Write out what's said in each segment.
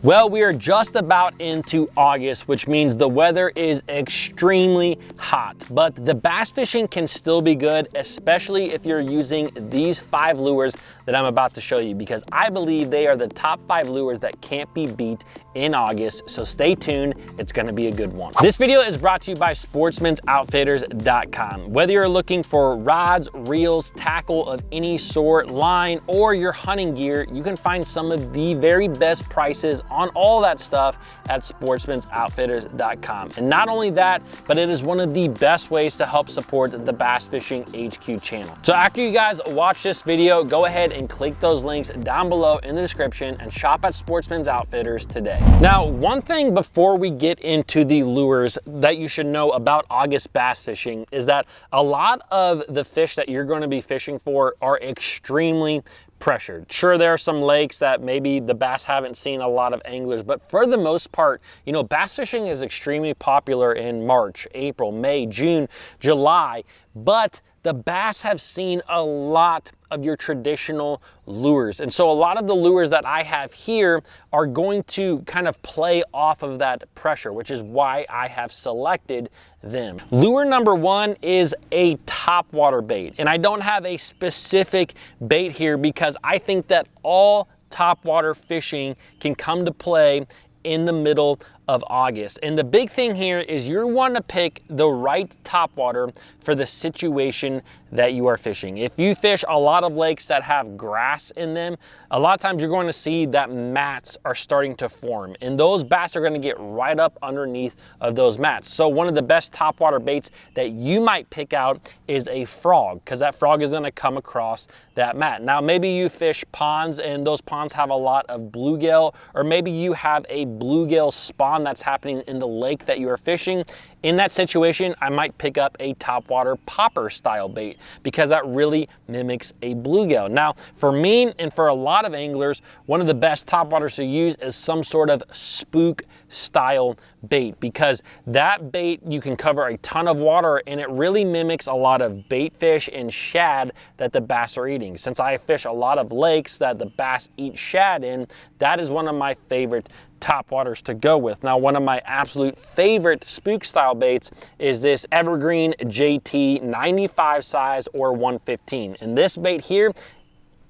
Well, we are just about into August, which means the weather is extremely hot, but the bass fishing can still be good, especially if you're using these 5 lures that I'm about to show you, because I believe they are the top 5 lures that can't be beat in August. So stay tuned, it's gonna be a good one. This video is brought to you by sportsmansoutfitters.com. Whether you're looking for rods, reels, tackle of any sort, line, or your hunting gear, you can find some of the very best prices on all that stuff at sportsmansoutfitters.com. And not only that, but it is one of the best ways to help support the Bass Fishing HQ channel. So after you guys watch this video, go ahead and click those links down below in the description and shop at Sportsman's Outfitters today. Now, one thing before we get into the lures that you should know about August bass fishing is that a lot of the fish that you're going to be fishing for are extremely pressured. Sure, there are some lakes that maybe the bass haven't seen a lot of anglers, but for the most part, you know, bass fishing is extremely popular in March, April, May, June, July, but the bass have seen a lot of your traditional lures. And so a lot of the lures that I have here are going to kind of play off of that pressure, which is why I have selected them. Lure number 1 is a topwater bait. And I don't have a specific bait here because I think that all topwater fishing can come to play in the middle of August. And the big thing here is you want to pick the right topwater for the situation that you are fishing. If you fish a lot of lakes that have grass in them, a lot of times you're going to see that mats are starting to form, and those bass are going to get right up underneath of those mats. So one of the best topwater baits that you might pick out is a frog, because that frog is going to come across that mat. Now maybe you fish ponds and those ponds have a lot of bluegill, or maybe you have a bluegill spawn that's happening in the lake that you are fishing. In that situation, I might pick up a topwater popper style bait because that really mimics a bluegill. Now, for me and for a lot of anglers, one of the best topwaters to use is some sort of spook style bait, because that bait, you can cover a ton of water and it really mimics a lot of bait fish and shad that the bass are eating. Since I fish a lot of lakes that the bass eat shad in, that is one of my favorite top waters to go with. Now, one of my absolute favorite spook style baits is this Evergreen JT 95 size or 115. And this bait here,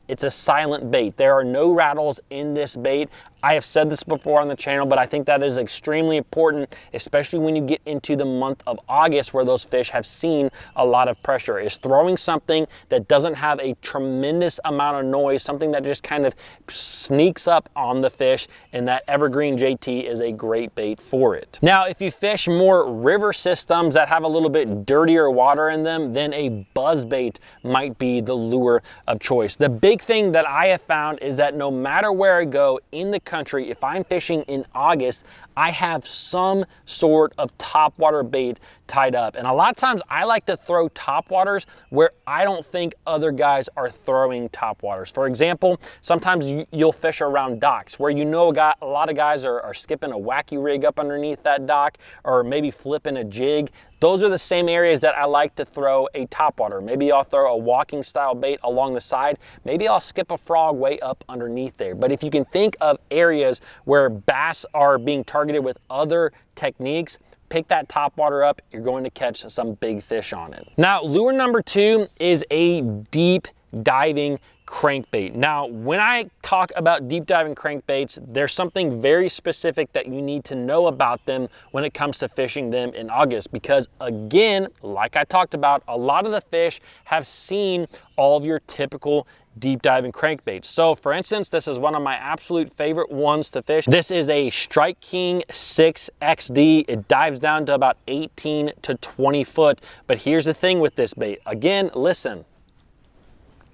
it's a silent bait. There are no rattles in this bait. I have said this before on the channel, but I think that is extremely important, especially when you get into the month of August where those fish have seen a lot of pressure, is throwing something that doesn't have a tremendous amount of noise, something that just kind of sneaks up on the fish, and that Evergreen JT is a great bait for it. Now, if you fish more river systems that have a little bit dirtier water in them, then a buzz bait might be the lure of choice. The big thing that I have found is that no matter where I go in the country, if I'm fishing in August, I have some sort of topwater bait tied up. And a lot of times I like to throw topwaters where I don't think other guys are throwing topwaters. For example, sometimes you'll fish around docks where you know a lot of guys are skipping a wacky rig up underneath that dock, or maybe flipping a jig. Those are the same areas that I like to throw a topwater. Maybe I'll throw a walking style bait along the side. Maybe I'll skip a frog way up underneath there. But if you can think of areas where bass are being targeted with other techniques, pick that topwater up, you're going to catch some big fish on it. Now, lure number 2 is a deep diving crankbait. Now, when I talk about deep diving crankbaits, there's something very specific that you need to know about them when it comes to fishing them in August, because again, like I talked about, a lot of the fish have seen all of your typical deep diving crankbaits. So for instance, this is one of my absolute favorite ones to fish. This is a Strike King 6 XD. It dives down to about 18 to 20 foot. But here's the thing with this bait. Again, listen,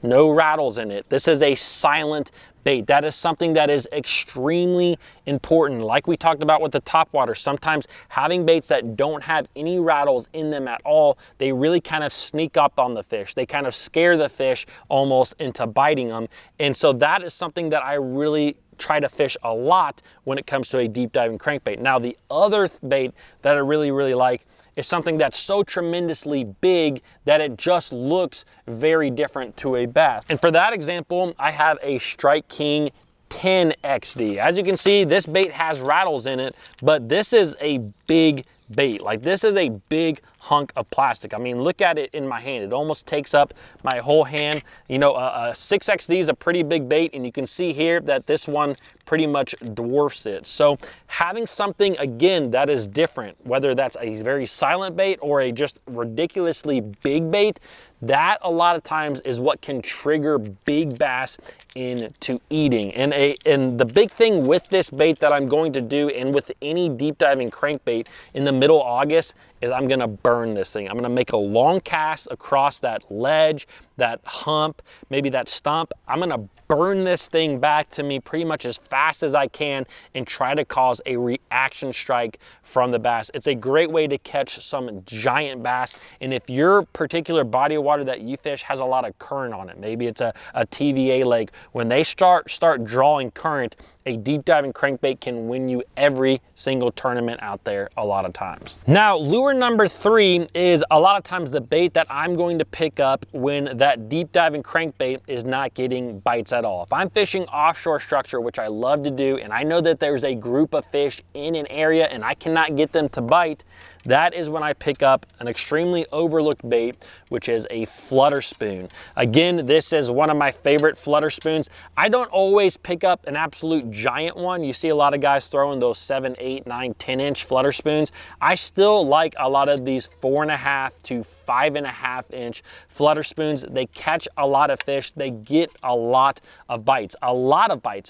no rattles in it. This is a silent bait. That is something that is extremely important. Like we talked about with the topwater, sometimes having baits that don't have any rattles in them at all, they really kind of sneak up on the fish. They kind of scare the fish almost into biting them. And so that is something that I really try to fish a lot when it comes to a deep diving crankbait. Now, the other bait that I really like is something that's so tremendously big that it just looks very different to a bass. And for that example, I have a Strike King 10 XD. As you can see, this bait has rattles in it, but this is a big bait. Like, this is a big hunk of plastic. I mean, look at it in my hand. It almost takes up my whole hand. You know, a 6XD is a pretty big bait, and you can see here that this one pretty much dwarfs it. So having something, again, that is different, whether that's a very silent bait or a just ridiculously big bait, that a lot of times is what can trigger big bass into eating. And the big thing with this bait that I'm going to do, and with any deep diving crankbait in the middle of August, is I'm gonna burn this thing. I'm gonna make a long cast across that ledge, that hump, maybe that stump. I'm gonna burn this thing back to me pretty much as fast as I can and try to cause a reaction strike from the bass. It's a great way to catch some giant bass. And if your particular body of water that you fish has a lot of current on it, maybe it's a TVA lake, when they start drawing current, a deep diving crankbait can win you every single tournament out there a lot of times. Now, lure number 3 is a lot of times the bait that I'm going to pick up when that deep diving crankbait is not getting bites at all. If I'm fishing offshore structure, which I love to do, and I know that there's a group of fish in an area and I cannot get them to bite, that is when I pick up an extremely overlooked bait, which is a Flutter Spoon. Again, this is one of my favorite Flutter Spoons. I don't always pick up an absolute giant one. You see a lot of guys throwing those 7, 8, 9, 10-inch Flutter Spoons. I still like a lot of these 4.5 to 5.5 inch Flutter Spoons. They catch a lot of fish. They get a lot of bites,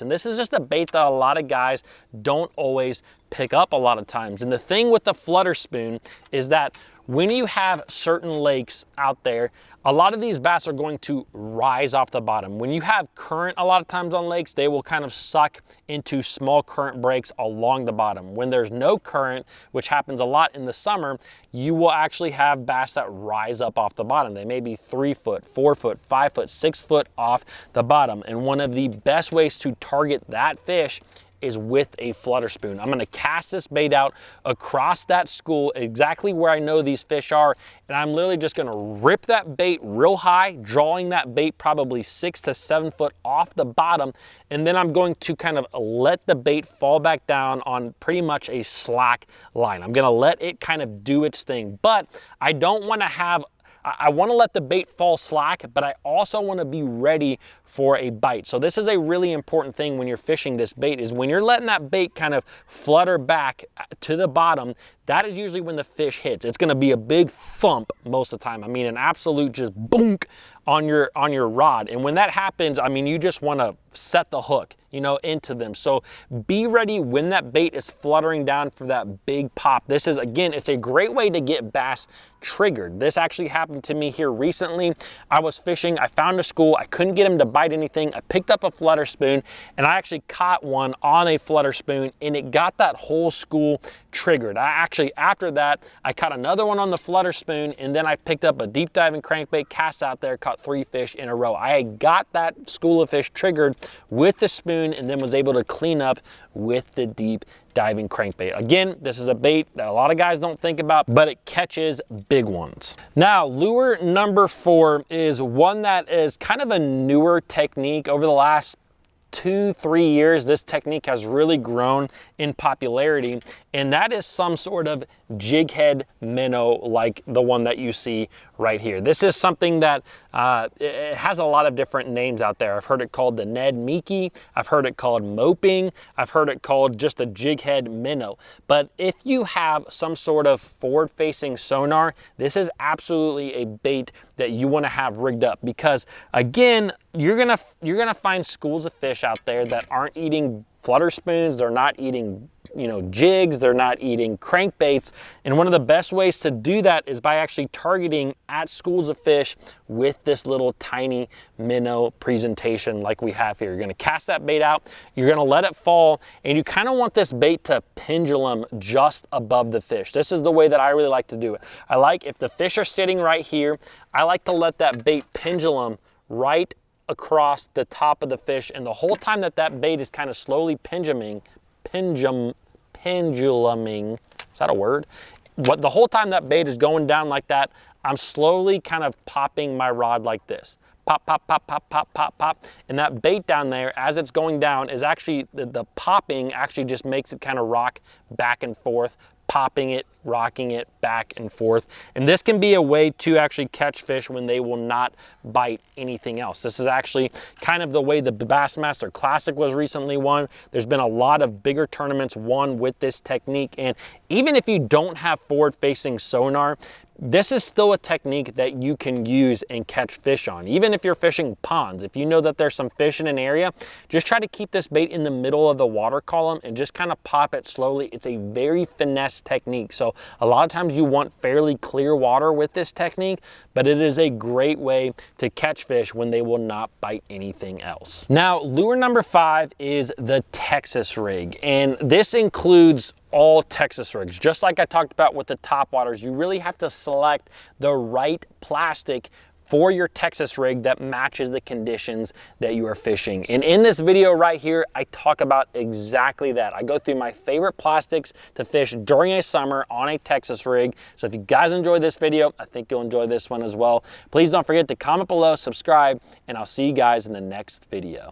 And this is just a bait that a lot of guys don't always pick up a lot of times. And the thing with the Flutter Spoon is that when you have certain lakes out there, a lot of these bass are going to rise off the bottom. When you have current a lot of times on lakes, they will kind of suck into small current breaks along the bottom. When there's no current, which happens a lot in the summer, you will actually have bass that rise up off the bottom. They may be 3 foot, 4 foot, 5 foot, 6 foot off the bottom. And one of the best ways to target that fish is with a Flutter Spoon. I'm gonna cast this bait out across that school, exactly where I know these fish are, and I'm literally just gonna rip that bait real high, drawing that bait probably 6 to 7 foot off the bottom, and then I'm going to kind of let the bait fall back down on pretty much a slack line. I'm gonna let it kind of do its thing, but I don't wanna have I want to let the bait fall slack, but I also want to be ready for a bite. So this is a really important thing when you're fishing this bait, is when you're letting that bait kind of flutter back to the bottom, that is usually when the fish hits. It's going to be a big thump most of the time. I mean, an absolute just boonk on your rod. And when that happens, I mean, you just want to set the hook, you know, into them. So be ready when that bait is fluttering down for that big pop. This is, again, it's a great way to get bass triggered. This actually happened to me here recently. I was fishing, I found a school, I couldn't get him to bite anything. I picked up a Flutter Spoon, and I actually caught one on a Flutter Spoon, and it got that whole school triggered. After that, I caught another one on the Flutter Spoon, and then I picked up a deep diving crankbait, cast out there, caught 3 fish in a row. I had got that school of fish triggered with the spoon, and then was able to clean up with the deep diving crankbait. Again, this is a bait that a lot of guys don't think about, but it catches big ones. Now, lure number 4 is one that is kind of a newer technique. Over the last 2-3 years, this technique has really grown in popularity, and that is some sort of jig head minnow like the one that you see right here. This is something that it has a lot of different names out there. I've heard it called the Ned Mickey, I've heard it called moping, I've heard it called just a jig head minnow. But if you have some sort of forward-facing sonar, this is absolutely a bait that you want to have rigged up, because again, you're gonna find schools of fish out there that aren't eating Flutter Spoons, they're not eating, you know, jigs, they're not eating crankbaits. And one of the best ways to do that is by actually targeting at schools of fish with this little tiny minnow presentation like we have here. You're gonna cast that bait out, you're gonna let it fall, and you kind of want this bait to pendulum just above the fish. This is the way that I really like to do it. I like, if the fish are sitting right here, I like to let that bait pendulum right across the top of the fish, and the whole time that that bait is kind of slowly penduluming, is that a word? The whole time that bait is going down like that, I'm slowly kind of popping my rod like this. pop, pop, pop, pop, pop, pop, pop. And that bait down there, as it's going down, is actually, the popping actually just makes it kind of rock back and forth, popping it, rocking it back and forth. And this can be a way to actually catch fish when they will not bite anything else. This is actually kind of the way the Bassmaster Classic was recently won. There's been a lot of bigger tournaments won with this technique. And even if you don't have forward-facing sonar, this is still a technique that you can use and catch fish on. Even if you're fishing ponds, if you know that there's some fish in an area, just try to keep this bait in the middle of the water column and just kind of pop it slowly. It's a very finesse technique. So a lot of times you want fairly clear water with this technique, but it is a great way to catch fish when they will not bite anything else. Now, lure number 5 is the Texas rig, and this includes all Texas rigs. Just like I talked about with the top waters, you really have to select the right plastic for your Texas rig that matches the conditions that you are fishing. And in this video right here, I talk about exactly that. I go through my favorite plastics to fish during a summer on a Texas rig. So if you guys enjoyed this video, I think you'll enjoy this one as well. Please don't forget to comment below, subscribe, and I'll see you guys in the next video.